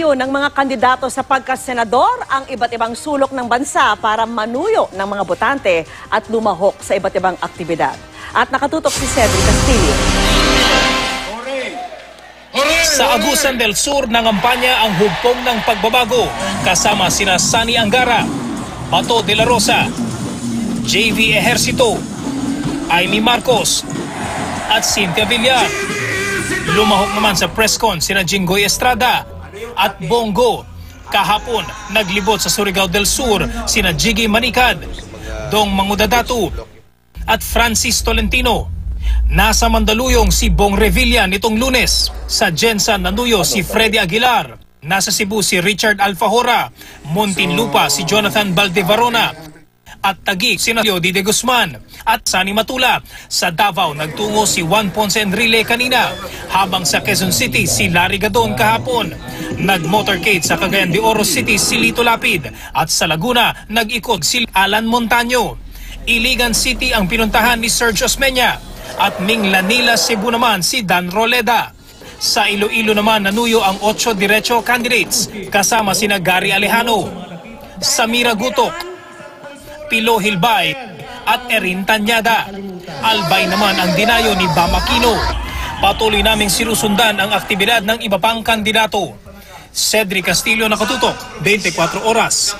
Itinayo ng mga kandidato sa pagkasenador ang iba't ibang sulok ng bansa para manuyo ng mga botante at lumahok sa iba't ibang aktibidad. At nakatutok si Cedric Castillo. Sa Agusan del Sur nangampanya ang hugpong ng pagbabago kasama sina Sani Angara, Bato de la Rosa, JV Ejercito, Amy Marcos at Cynthia Villar. Lumahok naman sa presscon sina Jinggoy Estrada at Bongo. Kahapon, naglibot sa Surigao del Sur sina Jiggy Manicad, Dong Mangudadatu at Francis Tolentino. Nasa Mandaluyong si Bong Revilla nitong Lunes. Sa Jensan Nanuyo si Freddy Aguilar. Nasa Cebu si Richard Alfajora. Muntinlupa si Jonathan Valdevarona. At Taguig si Leo de Guzman at Sani Matula. Sa Davao nagtungo si Juan Ponce Enrile kanina, habang sa Quezon City si Larry Gadon kahapon. Nag-motorcade sa Cagayan de Oro City si Lito Lapid at sa Laguna nag-ikot si Alan Montaño. Iligan City ang pinuntahan ni Sergio Osmeña at Minglanila, Cebu naman si Dan Roleda. Sa Iloilo naman nanuyo ang 8 diretso candidates kasama sina Gary Alejano, Samira Gutok, Pilo Hilbay at Erin Tanyada. Albay naman ang dinayo ni Bam Aquino. Patuloy naming sinusundan ang aktibidad ng iba pang kandidato. Cedric Castillo, nakatutok, 24 oras.